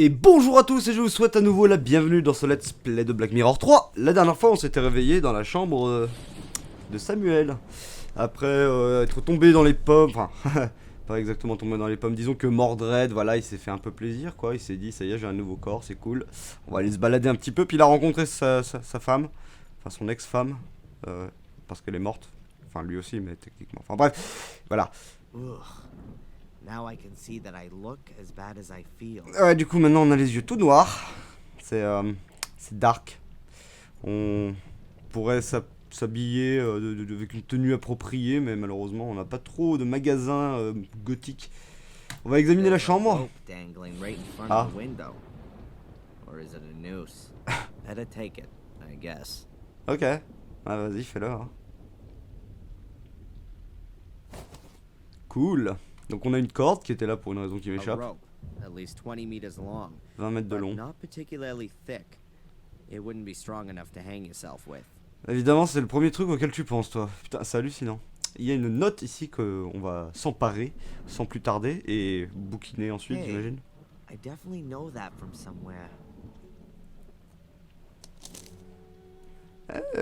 Et bonjour à tous et je vous souhaite à nouveau la bienvenue dans ce let's play de Black Mirror 3. La dernière fois on s'était réveillé dans la chambre de Samuel. Après être tombé dans les pommes, enfin pas exactement tombé dans les pommes, disons que Mordred, voilà, il s'est fait un peu plaisir quoi. Il s'est dit ça y est j'ai un nouveau corps, c'est cool. On va aller se balader un petit peu, puis il a rencontré sa femme, enfin son ex-femme, parce qu'elle est morte. Enfin lui aussi mais techniquement, enfin bref, voilà. Now I can see that I look as bad as I feel. Ouais, du coup maintenant on a les yeux tout noirs. C'est dark. On pourrait s'habiller avec une tenue appropriée, mais malheureusement on n'a pas trop de magasins gothiques. On va examiner la chambre. Dangling right in front Ah. of the window. Or is it a noose? Better take it, I guess. Ok. Ah vas-y fais-le. Hein. Cool. Donc on a une corde qui était là pour une raison qui A m'échappe. rope, at least 20 meters long, 20 mètres de but long. not particularly thick. It wouldn't be strong enough to hang yourself with. Évidemment c'est le premier truc auquel tu penses toi. Putain c'est hallucinant. Il y a une note ici qu'on va s'emparer sans plus tarder et bouquiner ensuite Hey. j'imagine. I definitely know that from somewhere.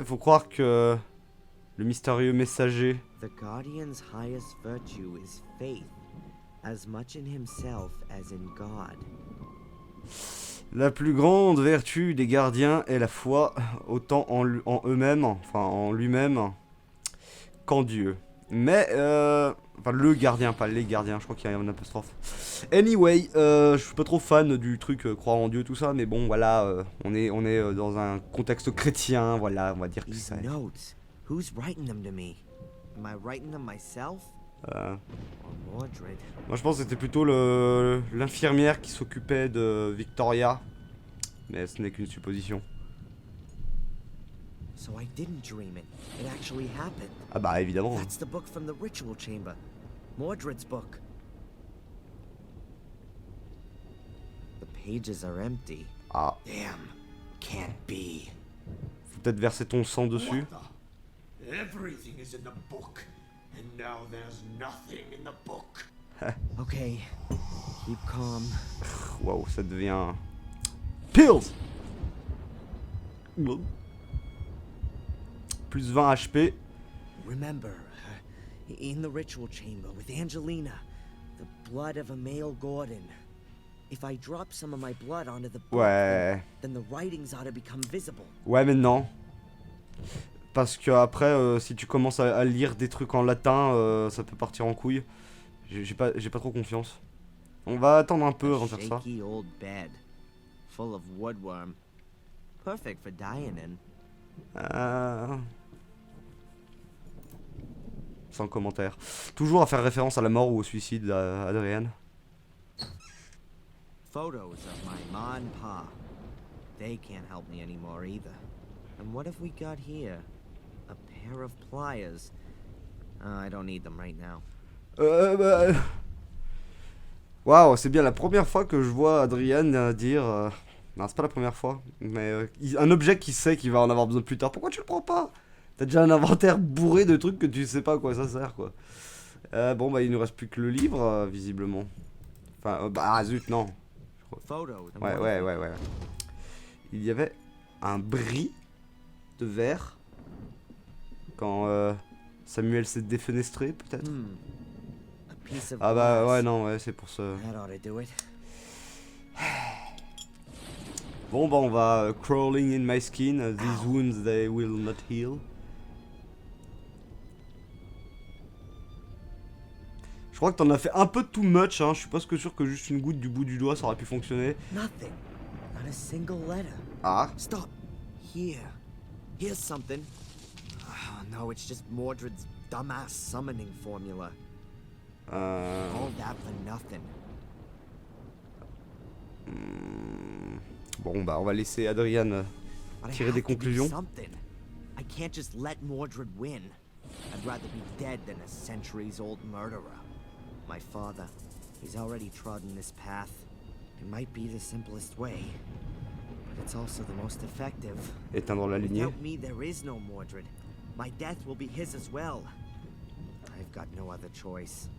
Faut croire que le mystérieux messager. The Guardian's highest virtue is faith, as much in himself as in God. La plus grande vertu des gardiens est la foi, autant en eux-mêmes, enfin en lui-même, qu'en Dieu. Mais, enfin le gardien, pas les gardiens, je crois qu'il y a une apostrophe. Anyway, je suis pas trop fan du truc croire en Dieu, tout ça, mais bon, voilà, on est dans un contexte chrétien, voilà, on va dire que These ça. notes, who's writing them to me? Am I writing them myself? Or Mordred? Moi je pense que c'était plutôt l'infirmière qui s'occupait de Victoria, mais ce n'est qu'une supposition. So I didn't dream it. It actually happened. Ah bah évidemment. That's the book from the ritual chamber. Mordred's book. The pages are empty. Ah, Damn. Can't be. faut peut-être verser ton sang dessus. What the? Everything is in the book, and now there's nothing in the book. Okay. Keep calm. Waouh, ça devient... Pills. Plus 20 HP. Remember, in the ritual chamber with Angelina, the blood of a male Gordon. If I drop some of my blood onto the book, Ouais. then the writings ought to become visible. Ouais, mais non. Parce que après, si tu commences à lire des trucs en latin, ça peut partir en couille. J'ai pas trop confiance. On va attendre un peu avant de faire ça. Shaky old bed, full of woodworm. Perfect for dying in. Sans commentaire. Toujours à faire référence à la mort ou au suicide d'Adrian. Photos of my ma and pa. They can't help me anymore either. And what have we got here? A pair of pliers. I don't need them right now. Waouh, c'est bien la première fois que je vois Adrian dire... Non, c'est pas la première fois, mais un objet qui sait qu'il va en avoir besoin plus tard. Pourquoi tu le prends pas? T'as déjà un inventaire bourré de trucs que tu sais pas à quoi ça sert, quoi. Bon, bah il nous reste plus que le livre, visiblement. Enfin, bah zut, non. Photos. Ouais. Il y avait un bris de verre quand Samuel s'est défenestré, peut-être. A piece of Ah bah glass. ouais, non, ouais, c'est pour ça. That ought to do it. Bon bah on va crawling in my skin, these wounds they will not heal. Je crois que t'en as fait un peu too much, hein. Je suis pas sûr que juste une goutte du bout du doigt ça aurait pu fonctionner. Nothing. Not a single letter. Ah, Stop. Here. Here's something. Oh, no, it's just Mordred's dumbass summoning formula. All that for nothing. Bon bah on va laisser Adrian But I tirer des have to do conclusions. something. I can't just let Mordred win. I'd rather be dead than a centuries-old murderer. My father, he's already trodden this path. It might be the simplest way, but it's also the most effective. Éteindre la lignée. Without me, there is no Mordred. My death will be his as well. I've got no other choice.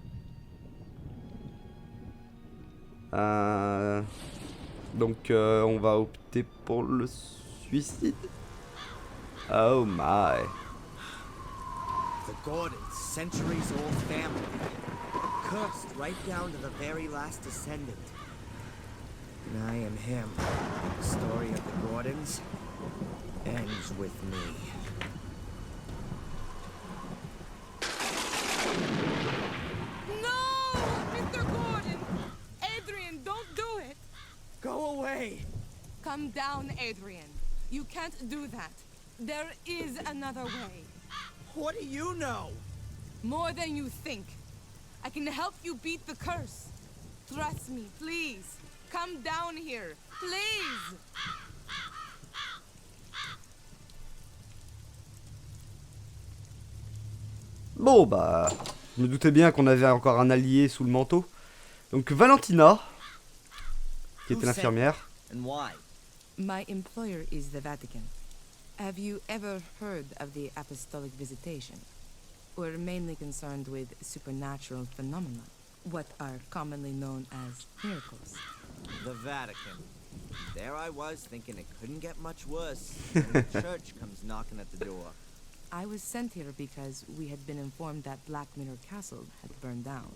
Donc on va opter pour le suicide. Oh my. The Gordons, centuries-old family. Cursed right down to the very last descendant. And I am him. The story of the Gordons ends with me. No! Mr. Gordon! Adrian, don't do it! Go away! Come down, Adrian. You can't do that. There is another way. What do you know? More than you think. I can help you beat the curse. Trust me, please. Come down here. Please! Bon bah, je me doutais bien qu'on avait encore un allié sous le manteau. Donc Valentina, qui était l'infirmière. And why? My employer is the Vatican. Have you ever heard of the Apostolic Visitation? We're mainly concerned with supernatural phenomena, what are commonly known as miracles. The Vatican. There I was thinking it couldn't get much worse. When the church comes knocking at the door. I was sent here because we had been informed that Black Mirror Castle had burned down.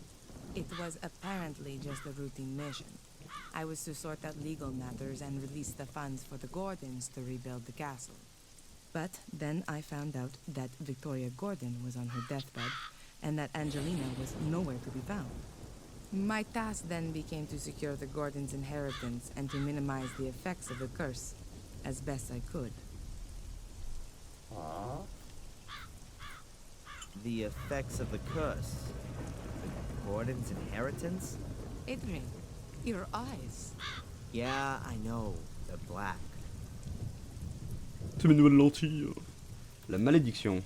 It was apparently just a routine mission. I was to sort out legal matters and release the funds for the Gordons to rebuild the castle. But then I found out that Victoria Gordon was on her deathbed and that Angelina was nowhere to be found. My task then became to secure the Gordons' inheritance and to minimize the effects of the curse as best I could. The effects of the curse. The Gordon's inheritance? Adrian, your eyes. Yeah, I know. They're black. C'est mes nouvelles lentilles. La malédiction.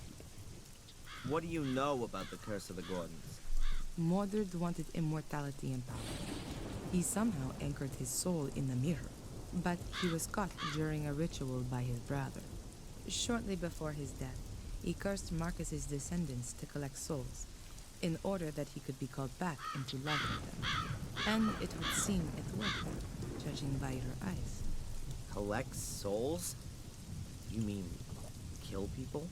What do you know about the curse of the Gordons? Mordred wanted immortality and power. He somehow anchored his soul in the mirror, but he was caught during a ritual by his brother. Shortly before his death, he cursed Marcus's descendants to collect souls, in order that he could be called back into life with them. And it would seem it worked, judging by your eyes. Collect souls? You mean kill people?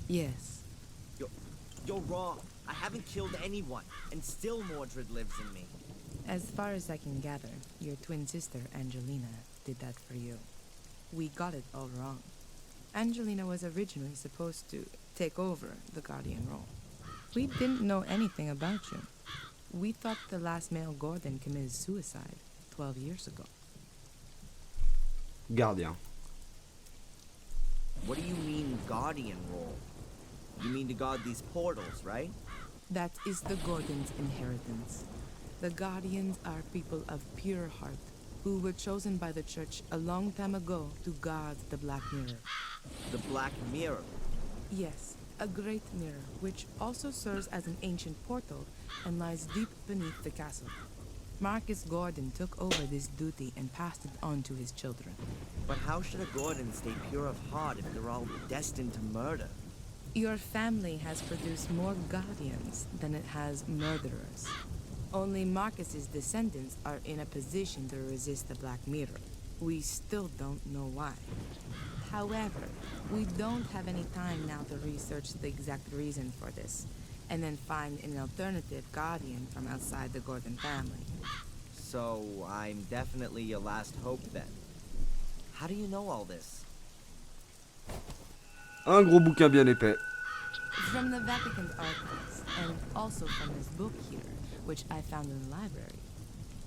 Yes. You're wrong. I haven't killed anyone, and still Mordred lives in me. As far as I can gather, your twin sister, Angelina, did that for you. We got it all wrong. Angelina was originally supposed to take over the Guardian role. We didn't know anything about you. We thought the last male Gordon committed suicide 12 years ago. Gardien. What do you mean, Guardian role? You mean to guard these portals, right? That is the Gordon's inheritance. The Guardians are people of pure heart, who were chosen by the Church a long time ago to guard the Black Mirror. The Black Mirror. Yes, a great mirror, which also serves as an ancient portal and lies deep beneath the castle. Marcus Gordon took over this duty and passed it on to his children. But how should a Gordon stay pure of heart if they're all destined to murder? Your family has produced more Guardians than it has murderers. Only Marcus's descendants are in a position to resist the Black Mirror. We still don't know why. However, we don't have any time now to research the exact reason for this, and then find an alternative Guardian from outside the Gordon family. So, I'm definitely your last hope then. How do you know all this? Un gros bouquin bien épais. From the Vatican archives, and also from this book here, which I found in the library.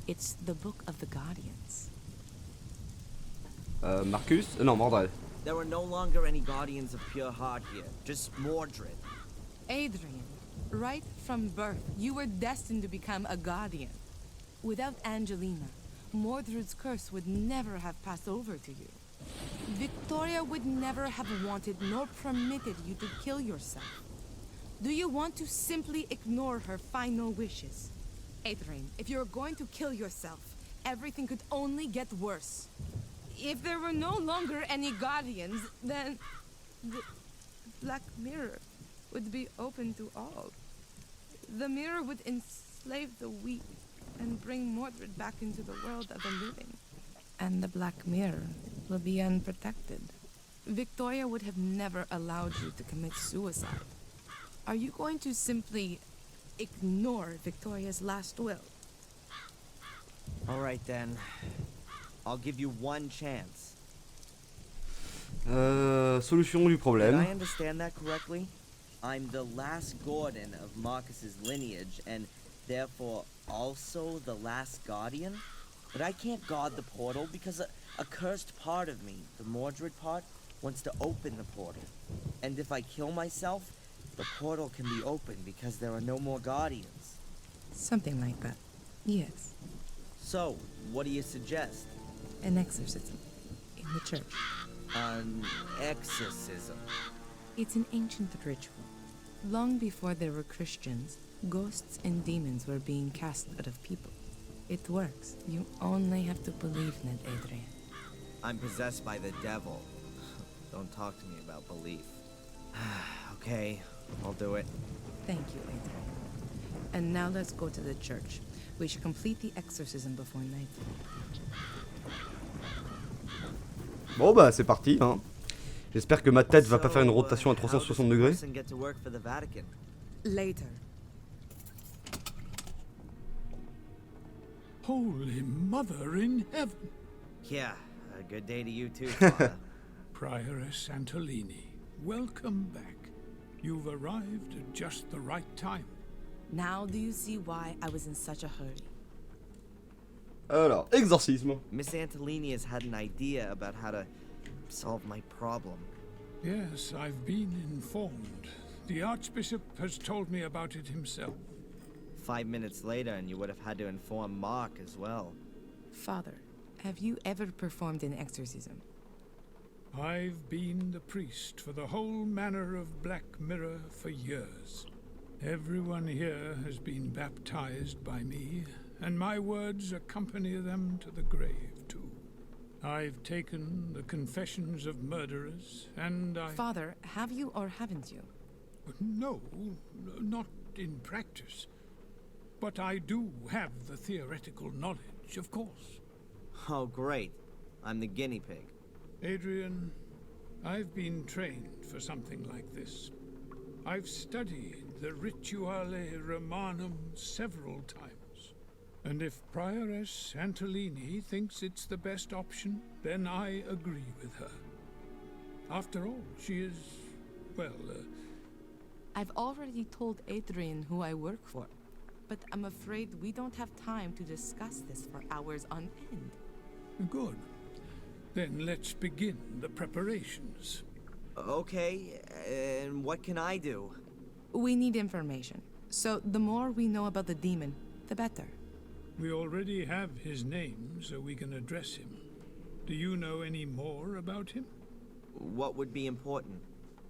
It's the Book of the Guardians. Marcus? Non, Mordred. There are no longer any Guardians of pure heart here, just Mordred. Adrian, right from birth, you were destined to become a Guardian. Without Angelina, Mordred's curse would never have passed over to you. Victoria would never have wanted nor permitted you to kill yourself. Do you want to simply ignore her final wishes? Adrian, if you're going to kill yourself, everything could only get worse. If there were no longer any Guardians, then the Black Mirror would be open to all. The mirror would enslave the weak and bring Mordred back into the world of the living. and the Black Mirror will be unprotected. Victoria would have never allowed you to commit suicide. Are you going to simply ignore Victoria's last will? All right then. I'll give you one chance. Solution du Did problème. I understand that correctly? I'm the last Gordon of Marcus's lineage, and therefore also the last Guardian? But I can't guard the portal because a cursed part of me, the Mordred part, wants to open the portal. And if I kill myself, the portal can be opened because there are no more Guardians. Something like that. Yes. So, what do you suggest? An exorcism. In the church. An exorcism. It's an ancient ritual. Long before there were Christians, ghosts and demons were being cast out of people. It works. You only have to believe in it, Adrian. I'm possessed by the devil. Don't talk to me about belief. Okay, I'll do it. Thank you, Adrian. And now let's go to the church. We should complete the exorcism before night. Bon bah c'est parti hein. J'espère que ma tête va pas faire une rotation à how does 360 a degrés. person get to work for the Vatican? Later. Holy Mother in Heaven! Yeah, a good day to you too, Father. Prioress Antolini, welcome back. You've arrived at just the right time. Now do you see why I was in such a hurry? Alors, exorcisme. Miss Antolini has had an idea about how to solve my problem. Yes, I've been informed. The Archbishop has told me about it himself. 5 minutes later, and you would have had to inform Mark as well. Father, have you ever performed an exorcism? I've been the priest for the whole manor of Black Mirror for years. Everyone here has been baptized by me, and my words accompany them to the grave, too. I've taken the confessions of murderers, and I... Father, have you or haven't you? No, not in practice. But I do have the theoretical knowledge, of course. Oh, great. I'm the guinea pig. Adrian, I've been trained for something like this. I've studied the Rituale Romanum several times. And if Prioress Antolini thinks it's the best option, then I agree with her. After all, she is, well, I've already told Adrian who I work for, but I'm afraid we don't have time to discuss this for hours on end. good. Then let's begin the preparations. Okay, and what can I do? We need information, so the more we know about the demon, the better. We already have his name, so we can address him. Do you know any more about him? What would be important?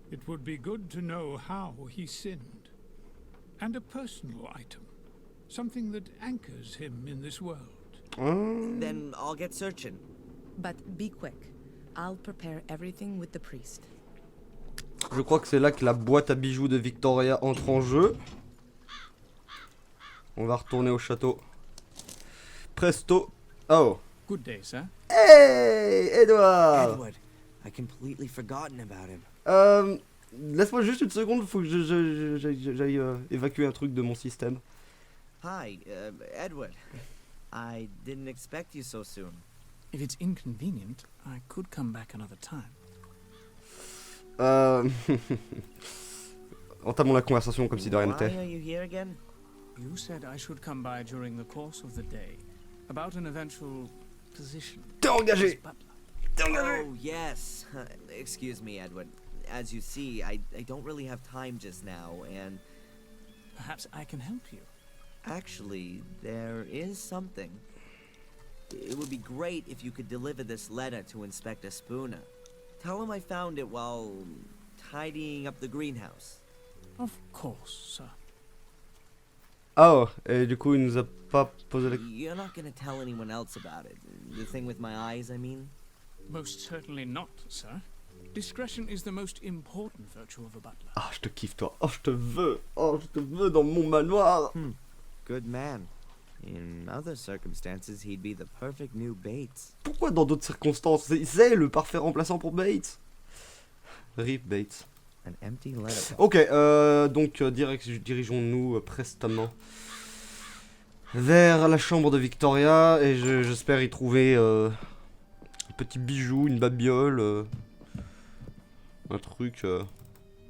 It would be good to know how he sinned. And a personal item. Something that anchors him in this world. Then I'll get searching. But be quick. I'll prepare everything with the priest. Je crois que c'est là que la boîte à bijoux de Victoria entre en jeu. On va retourner au château. Presto. Oh. Good day, sir. Hey, Edouard. Edward, I completely forgotten about him. Laisse-moi juste une seconde, faut que j'aille évacuer un truc de mon système. Hi, Edward. I didn't expect you so soon. If it's inconvenient, I could come back another time. Entamons la conversation comme si de rien Why n'était. are you here again? You said I should come by during the course of the day, about an eventual position. T'es engagé. as butler. T'es engagé. Oh, yes. Excuse me, Edward. As you see, I don't really have time just now, and Perhaps I can help you. actually, there is something. It would be great if you could deliver this letter to Inspector Spooner. Tell him I found it while tidying up the greenhouse. Of course, sir. Oh, et du coup il nous a pas posé la... You're not gonna tell anyone else about it. The thing with my eyes, I mean. Most certainly not, sir. Discretion is the most important virtue of a butler. Ah, je te kiffe toi. Oh, je te veux. Oh, je te veux dans mon manoir. Good man. In other circumstances, he'd be the perfect new Bates. Pourquoi dans d'autres circonstances? C'est le parfait remplaçant pour Bates. Rip Bates. An empty letterbox. Ok, donc dirigeons-nous prestement vers la chambre de Victoria et j'espère y trouver un petit bijou, une babiole, un truc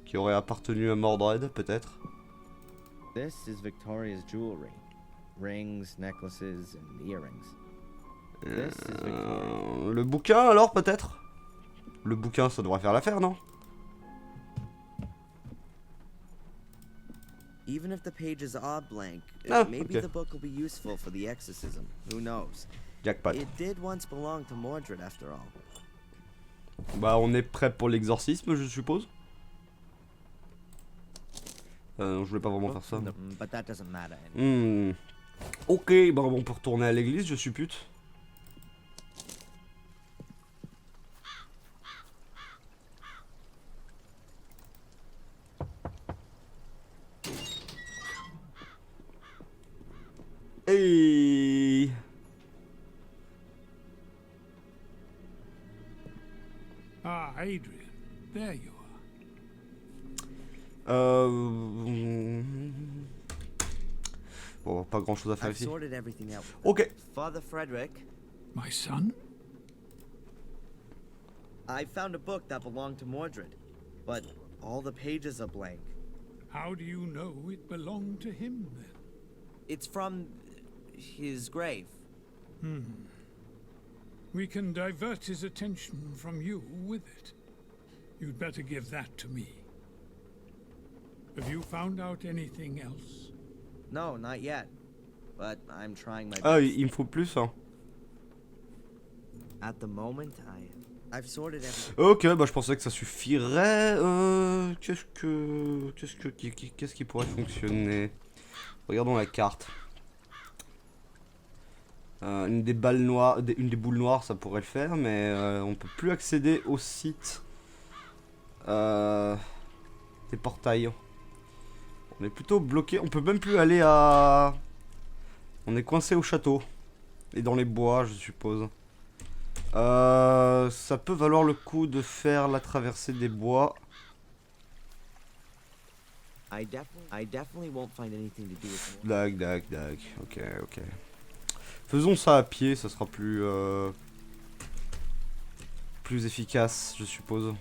qui aurait appartenu à Mordred peut-être. This is Victoria's jewelry. Rings, necklaces, and earrings. This is Victoria. Le bouquin alors peut-être? Le bouquin ça devrait faire l'affaire, non? Even if the pages are blank, maybe okay. the book will be useful for the exorcism. Who knows? Jackpot. It did once belong to Mordred after all. Bah on est prêt pour l'exorcisme je suppose. Je voulais pas vraiment faire ça. But that doesn't matter anymore. Ok, bah on peut retourner à l'église, je suppute. Hey. Ah, Adrian, there you are. Bon, pas grand chose à faire I've ici. sorted everything out. Ok. Father Frederick, My son? I found a book that belonged to Mordred, but all the pages are blank. How do you know it belonged to him then? It's from his grave. We can divert his attention from you with it. You'd better give that to me. Have you found out anything else? No, not yet. But I'm trying my best. Ah, il me faut plus, hein. At the moment, I've sorted everything. Ok, bah je pensais que ça suffirait. Qu'est-ce qui pourrait fonctionner? Regardons la carte. Une des balles noires, une des boules noires, ça pourrait le faire, mais on peut plus accéder au site des portails. On est plutôt bloqué. On peut même plus aller à. On est coincé au château et dans les bois, je suppose. Ça peut valoir le coup de faire la traversée des bois. I definitely won't find anything to do with Dac. Ok. Faisons ça à pied, ça sera plus efficace, je suppose.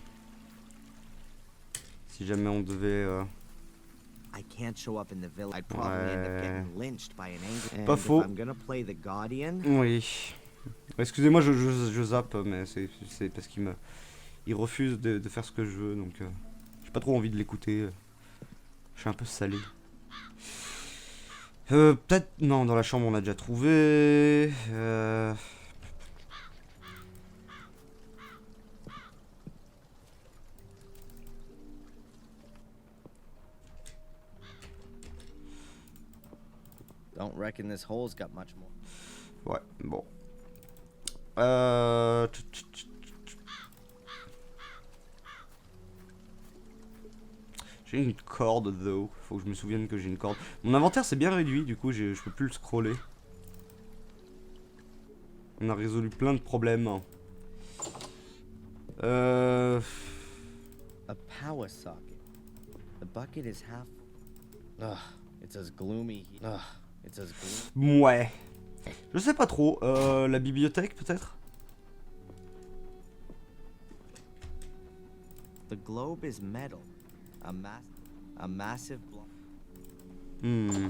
Si jamais on devait. I can't show up in the village. I'd probably end up getting lynched by an angry. Pas And faux. if I'm gonna play the Guardian. Oui. Excusez-moi, je zappe, mais c'est parce il refuse de faire ce que je veux, donc j'ai pas trop envie de l'écouter. Je suis un peu salé. Peut-être... Non, dans la chambre on a déjà trouvé. Don't reckon this hole's got much more. Ouais, bon. J'ai une corde, though. Faut que je me souvienne que j'ai une corde. Mon inventaire c'est bien réduit, du coup je peux plus le scroller. On a résolu plein de problèmes. A power socket. The bucket is half. Ugh, it's as gloomy. Ugh, it's as gloomy. Ouais. Je sais pas trop. La bibliothèque peut-être? The globe is metal. A massive block. In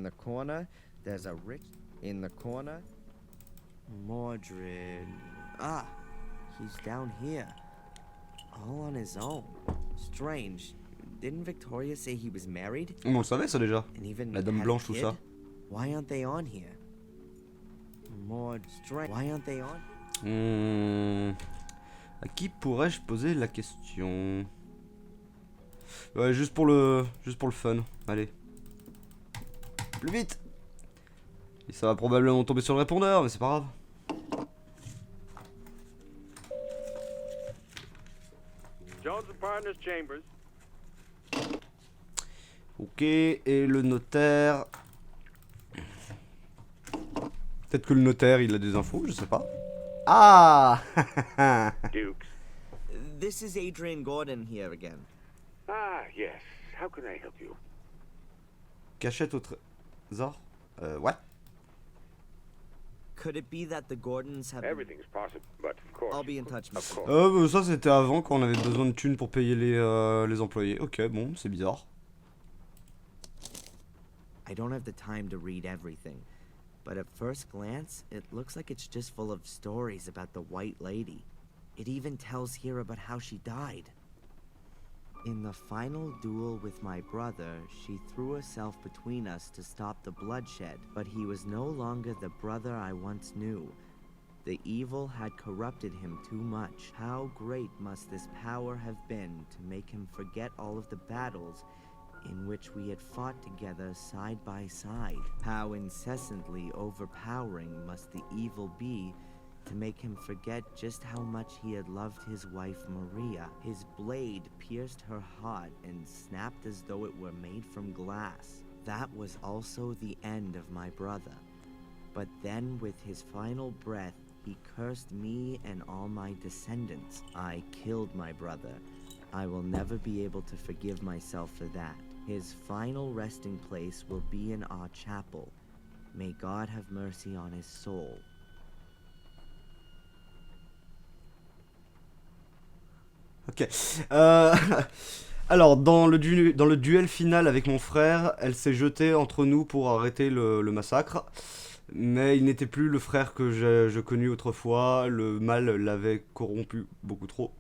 the corner, there's a rich. In the corner, Mordred. Ah, he's down here, all on his own. Strange. Didn't Victoria say he was married? On le savait ça déjà. And even La Dame had a Blanche, tout kid? ça. Why aren't they on here? Strange. Why aren't they on? À qui pourrais-je poser la question? Ouais, juste pour le fun. Allez. Plus vite. Et ça va probablement tomber sur le répondeur, mais c'est pas grave. Jones and Partners Chambers. Ok, et le notaire... Peut-être que le notaire, il a des infos, je sais pas. Ah Dukes. This is Adrian Gordon here again. Ah, yes. How can I help you? Cachette au trésor. What? Could it be that the Gordons have... Everything's possible, but of course. I'll be in touch, Of Mr. course. Ça c'était avant quand on avait besoin de thunes pour payer les employés. Ok, bon, c'est bizarre. I don't have the time to read everything, but at first glance, it looks like it's just full of stories about the White Lady. It even tells here about how she died. In the final duel with my brother, she threw herself between us to stop the bloodshed, but he was no longer the brother I once knew. The evil had corrupted him too much. How great must this power have been to make him forget all of the battles in which we had fought together side by side? How incessantly overpowering must the evil be to make him forget just how much he had loved his wife Maria. His blade pierced her heart and snapped as though it were made from glass. That was also the end of my brother. But then with his final breath, he cursed me and all my descendants. I killed my brother. I will never be able to forgive myself for that. His final resting place will be in our chapel. May God have mercy on his soul. Ok. Alors, dans le duel final avec mon frère, elle s'est jetée entre nous pour arrêter le massacre. Mais il n'était plus le frère que je connus autrefois. Le mal l'avait corrompu beaucoup trop.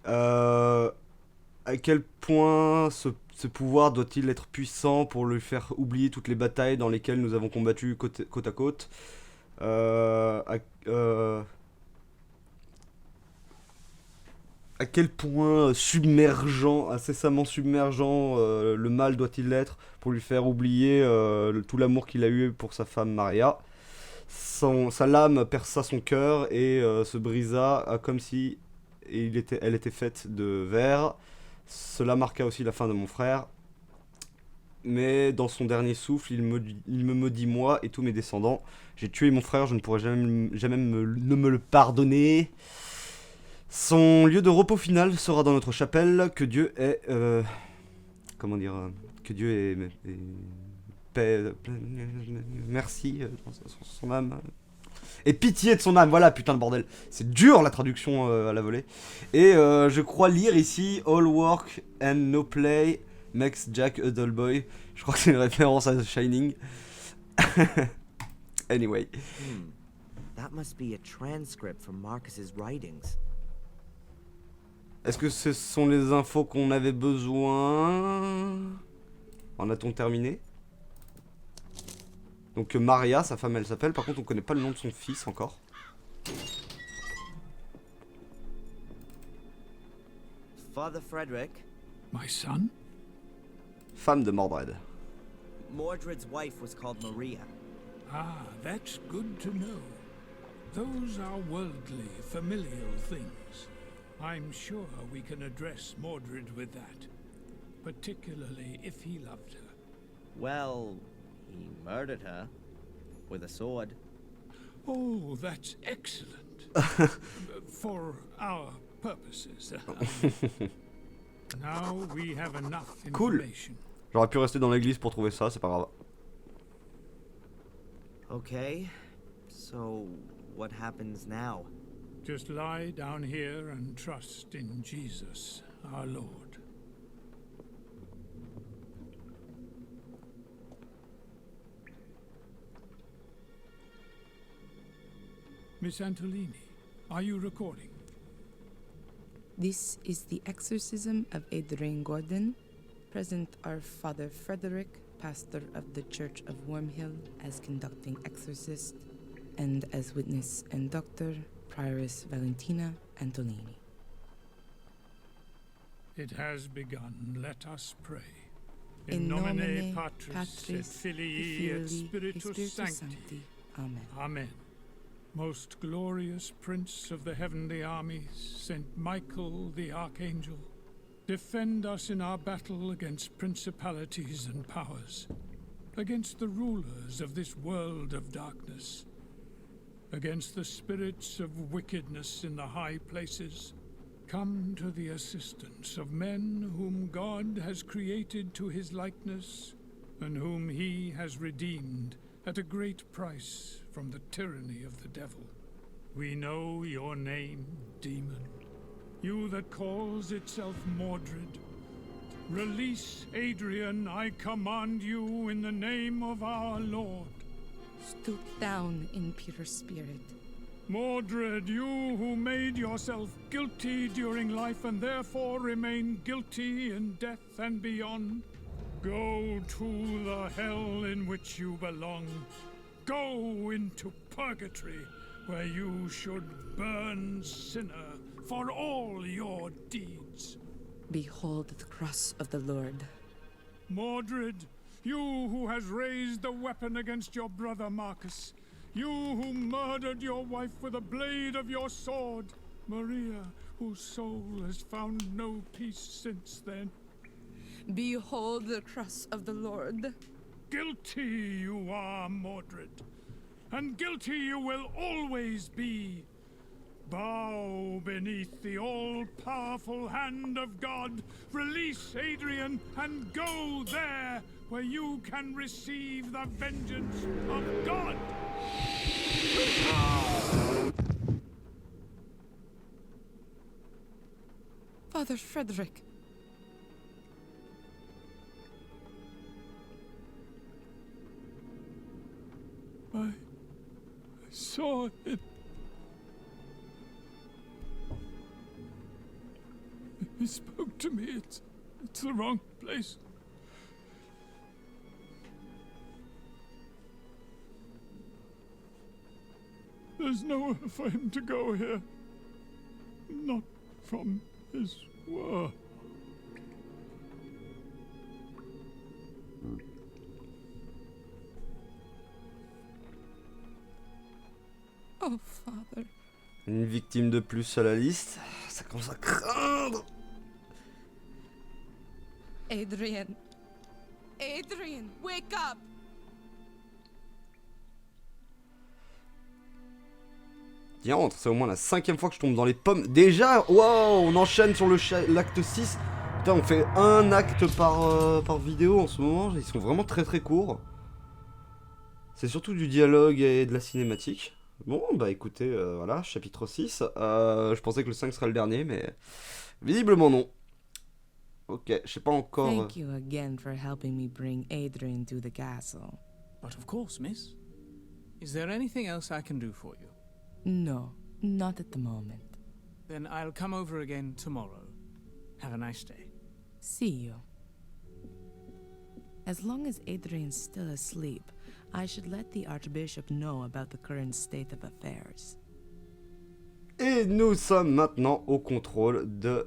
À quel point ce pouvoir doit-il être puissant pour lui faire oublier toutes les batailles dans lesquelles nous avons combattu côte à côte? À quel point submergent, incessamment submergent, le mal doit-il être pour lui faire oublier tout l'amour qu'il a eu pour sa femme Maria. Sa lame perça son cœur et se brisa comme si elle était faite de verre. Cela marqua aussi la fin de mon frère. Mais dans son dernier souffle, il me maudit moi et tous mes descendants. J'ai tué mon frère, je ne pourrai jamais ne me le pardonner. Son lieu de repos final sera dans notre chapelle. Que Dieu ait... comment dire... que Dieu ait... paix... merci dans son âme. Et pitié de son âme, voilà, putain de bordel. C'est dur la traduction à la volée. Et je crois lire ici All work and no play makes Jack a dull boy. Je crois que c'est une référence à The Shining. Anyway. That must be a transcript from Marcus's writings. Est-ce que ce sont les infos qu'on avait besoin? En a-t-on terminé? Donc Maria, sa femme, elle s'appelle. Par contre, on connaît pas le nom de son fils encore. Father Frederick, My son? Femme de Mordred. Mordred's wife was called Maria. Ah, that's good to know. Those are worldly, familial things. I'm sure we can address Mordred with that, particularly if he loved her. Well, he murdered her with a sword. Oh, that's excellent. For our purposes. Now we have enough Cool. information. J'aurais pu rester dans l'église pour trouver ça, c'est pas grave. Okay, so what happens now? Just lie down here and trust in Jesus, our Lord. Miss Antolini, are you recording? This is the exorcism of Adrian Gordon. Present are Father Frederick, pastor of the Church of Wormhill, as conducting exorcist, and as witness and doctor, Prioress Valentina Antolini. It has begun. Let us pray. In nomine Patris et Filii et Spiritus Sancti. Amen. Amen. Most glorious Prince of the heavenly armies, Saint Michael the Archangel, Defend us in our battle against principalities and powers, against the rulers of this world of darkness, against the spirits of wickedness in the high places. Come to the assistance of men whom God has created to his likeness, and whom he has redeemed at a great price from the tyranny of the devil. We know your name, demon, you that calls itself Mordred. Release Adrian, I command you in the name of our Lord. Stoop down, impure spirit. Mordred, you who made yourself guilty during life and therefore remain guilty in death and beyond, go to the hell in which you belong. Go into purgatory, where you should burn sinner for all your deeds. Behold the cross of the Lord. Mordred, you who has raised the weapon against your brother Marcus, you who murdered your wife with a blade of your sword, Maria, whose soul has found no peace since then. Behold the cross of the Lord. Guilty you are, Mordred, and guilty you will always be. Bow beneath the all-powerful hand of God. Release Adrian and go there where you can receive the vengeance of God. Father Frederick. I saw it. He spoke to me. It's the wrong place. There's nowhere for him to go here. Not from his world. Oh, Father. Une victime de plus à la liste. Ça commence à craindre. Adrian. Adrian, wake up! Tiens, c'est au moins la 5e fois que je tombe dans les pommes. Déjà, waouh, on enchaîne sur l'acte 6. Putain, on fait un acte par vidéo en ce moment. Ils sont vraiment très très courts. C'est surtout du dialogue et de la cinématique. Bon, bah écoutez, voilà, chapitre 6. Je pensais que le 5 serait le dernier, mais visiblement non. Ok, je sais pas encore... Thank you again for helping me bring Adrian to the castle. But of course, miss. Is there anything else I can do for you? No, not at the moment. Then I'll come over again tomorrow. Have a nice day. See you. As long as Adrian's still asleep, I should let the Archbishop know about the current state of affairs. Et nous sommes maintenant au contrôle de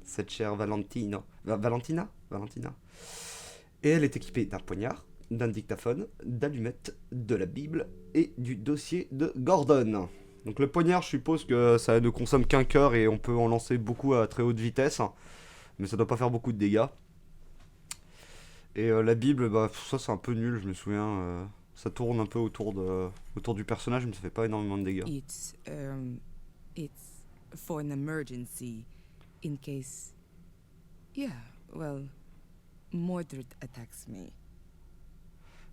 cette chère Valentina. Et elle est équipée d'un poignard, d'un dictaphone, d'allumettes, de la Bible et du dossier de Gordon. Donc le poignard, je suppose que ça ne consomme qu'un cœur et on peut en lancer beaucoup à très haute vitesse. Mais ça doit pas faire beaucoup de dégâts. Et la Bible, bah ça c'est un peu nul, je me souviens. Ça tourne un peu autour du personnage, mais ça fait pas énormément de dégâts. It's for an emergency, in case... Yeah, well, Mordred attacks me.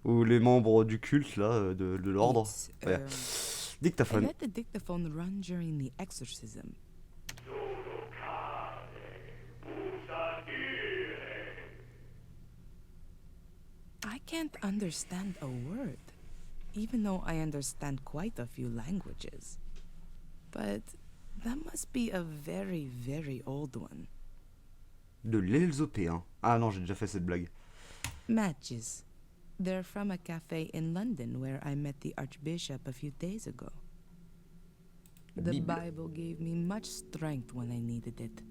Ou les membres du culte, là, de l'ordre. Ouais. I Dictaphone. let the dictaphone run during the exorcism. I can't understand a word, even though I understand quite a few languages. But that must be a very, very old one. De l'Elsopéen. Ah non, j'ai déjà fait cette blague. Matches. They're from a cafe in London where I met the Archbishop a few days ago. The Bible gave me much strength when I needed it.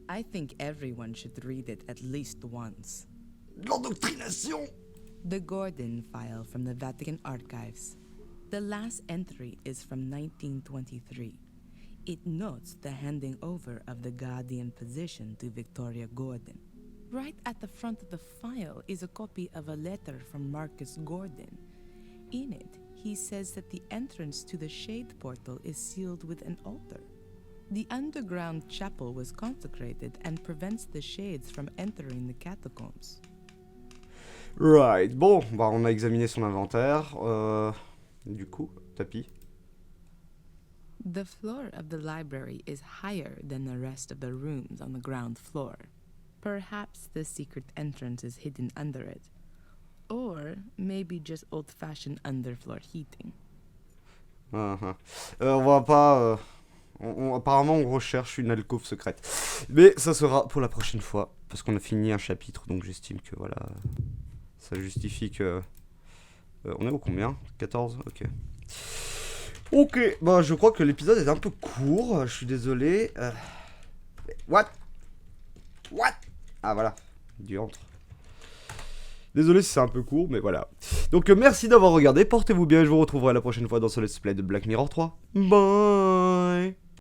I think everyone should read it at least once. L'endoctrination! The Gordon file from the Vatican archives. The last entry is from 1923. It notes the handing over of the Guardian position to Victoria Gordon. Right at the front of the file is a copy of a letter from Marcus Gordon. In it, he says that the entrance to the Shade Portal is sealed with an altar. The underground chapel was consecrated and prevents the Shades from entering the catacombs. Right. Bon, bah on a examiné son inventaire. Du coup, tapis. The floor of the library is higher than the rest of the rooms on the ground floor. Perhaps the secret entrance is hidden under it. Or maybe just old-fashioned underfloor heating. On va pas... apparemment, on recherche une alcôve secrète. Mais ça sera pour la prochaine fois. Parce qu'on a fini un chapitre, donc j'estime que voilà... Ça justifie que... on est au combien 14 Ok. Ok, bah je crois que l'épisode est un peu court. Je suis désolé. What Ah voilà, du entre. Désolé si c'est un peu court, mais voilà. Donc merci d'avoir regardé, portez-vous bien, je vous retrouverai la prochaine fois dans ce let's play de Black Mirror 3. Bye.